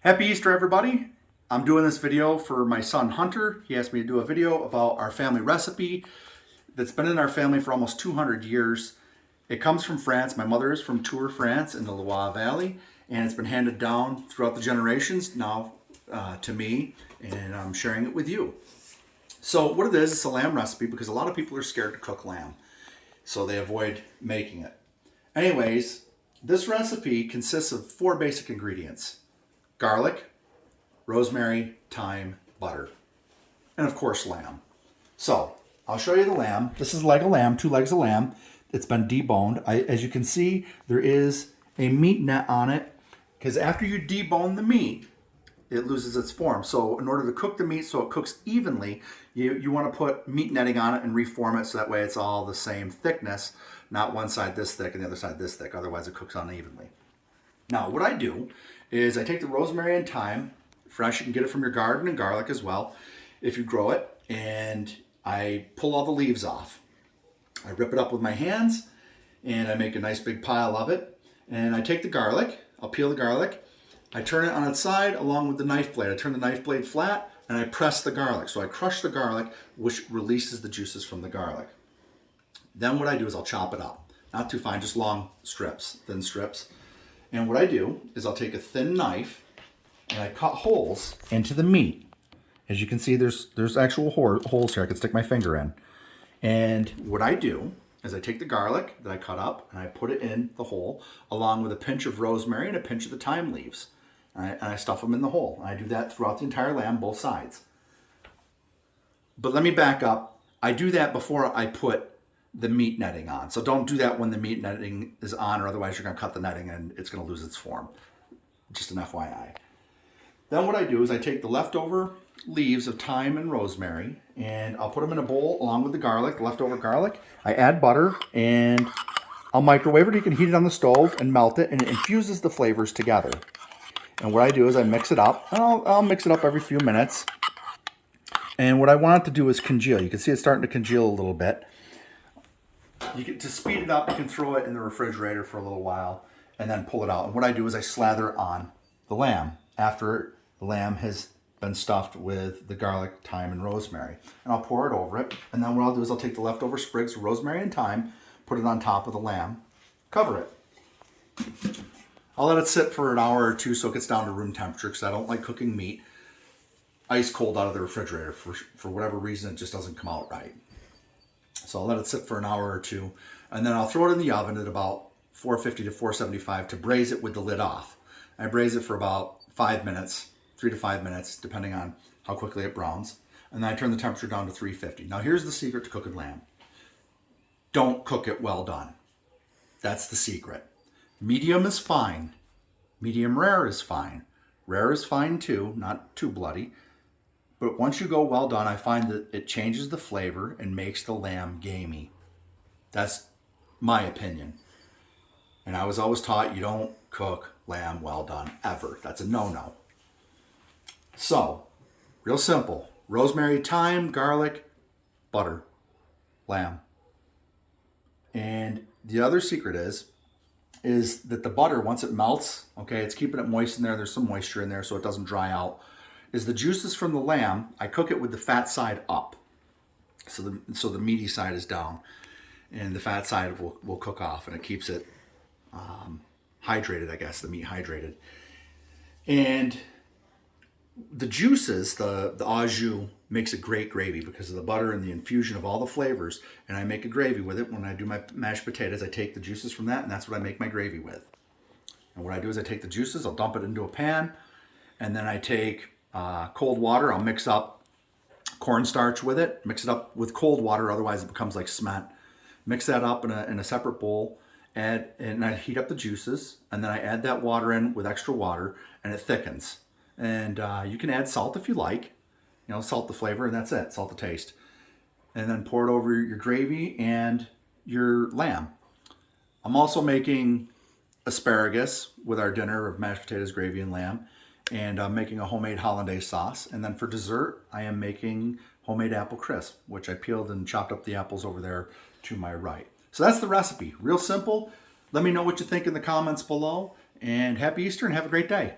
Happy Easter, everybody. I'm doing this video for my son Hunter. He asked me to do a video about our family recipe that's been in our family for almost 200 years. It comes from France. My mother is from Tours, France, in the Loire Valley, and it's been handed down throughout the generations now to me, and I'm sharing it with you. So what it is, it's a lamb recipe because a lot of people are scared to cook lamb, so they avoid making it. Anyways, this recipe consists of 4 basic ingredients: garlic, rosemary, thyme, butter, and of course lamb. So I'll show you the lamb. This is a leg of lamb, 2 legs of lamb. It's been deboned. As you can see, there is a meat net on it because after you debone the meat, it loses its form. So in order to cook the meat so it cooks evenly, you want to put meat netting on it and reform it so that way it's all the same thickness, not one side this thick and the other side this thick. Otherwise it cooks unevenly. Now, what I do is I take the rosemary and thyme, fresh, you can get it from your garden, and garlic as well, if you grow it, and I pull all the leaves off. I rip it up with my hands, and I make a nice big pile of it. And I take the garlic, I'll peel the garlic, I turn it on its side along with the knife blade. I turn the knife blade flat, and I press the garlic. So I crush the garlic, which releases the juices from the garlic. Then what I do is I'll chop it up. Not too fine, just long strips, thin strips. And what I do is I'll take a thin knife and I cut holes into the meat. As you can see, there's actual holes here. I can stick my finger in. And what I do is I take the garlic that I cut up and I put it in the hole along with a pinch of rosemary and a pinch of the thyme leaves. And I stuff them in the hole. And I do that throughout the entire lamb, both sides. But let me back up. I do that before I put the meat netting on. So don't do that when the meat netting is on, or otherwise you're going to cut the netting and it's going to lose its form. Just an FYI. Then what I do is I take the leftover leaves of thyme and rosemary and I'll put them in a bowl along with the garlic, the leftover garlic. I add butter and I'll microwave it. You can heat it on the stove and melt it, and it infuses the flavors together. And what I do is I mix it up. I'll mix it up every few minutes. And what I want it to do is congeal. You can see it's starting to congeal a little bit. To speed it up, you can throw it in the refrigerator for a little while and then pull it out. And what I do is I slather it on the lamb after the lamb has been stuffed with the garlic, thyme, and rosemary. And I'll pour it over it. And then what I'll do is I'll take the leftover sprigs of rosemary and thyme, put it on top of the lamb, cover it. I'll let it sit for an hour or two so it gets down to room temperature because I don't like cooking meat ice cold out of the refrigerator. For whatever reason, it just doesn't come out right. So I'll let it sit for an hour or two, and then I'll throw it in the oven at about 450 to 475 to braise it with the lid off. I braise it for about 5 minutes, 3 to 5 minutes, depending on how quickly it browns. And then I turn the temperature down to 350. Now here's the secret to cooking lamb. Don't cook it well done. That's the secret. Medium is fine. Medium rare is fine. Rare is fine too, not too bloody. But once you go well done, I find that it changes the flavor and makes the lamb gamey. That's my opinion. And I was always taught you don't cook lamb well done, ever. That's a no-no. So, real simple. Rosemary, thyme, garlic, butter, lamb. And the other secret is that the butter, once it melts, okay, it's keeping it moist in there. There's some moisture in there so it doesn't dry out. Is the juices from the lamb, I cook it with the fat side up. So the meaty side is down. And the fat side will cook off, and it keeps it hydrated, I guess, the meat hydrated. And the juices, the au jus, makes a great gravy because of the butter and the infusion of all the flavors. And I make a gravy with it. When I do my mashed potatoes, I take the juices from that, and that's what I make my gravy with. And what I do is I take the juices, I'll dump it into a pan, and then I take cold water. I'll mix up cornstarch with it, mix it up with cold water, otherwise it becomes like cement. Mix that up in a separate bowl, and I heat up the juices, and then I add that water in with extra water, and it thickens. And you can add salt if you like, salt the flavor, and that's it, salt the taste. And then pour it over your gravy and your lamb. I'm also making asparagus with our dinner of mashed potatoes, gravy, and lamb. And I'm making a homemade hollandaise sauce. And then for dessert, I am making homemade apple crisp, which I peeled and chopped up the apples over there to my right. So that's the recipe. Real simple. Let me know what you think in the comments below. And happy Easter and have a great day.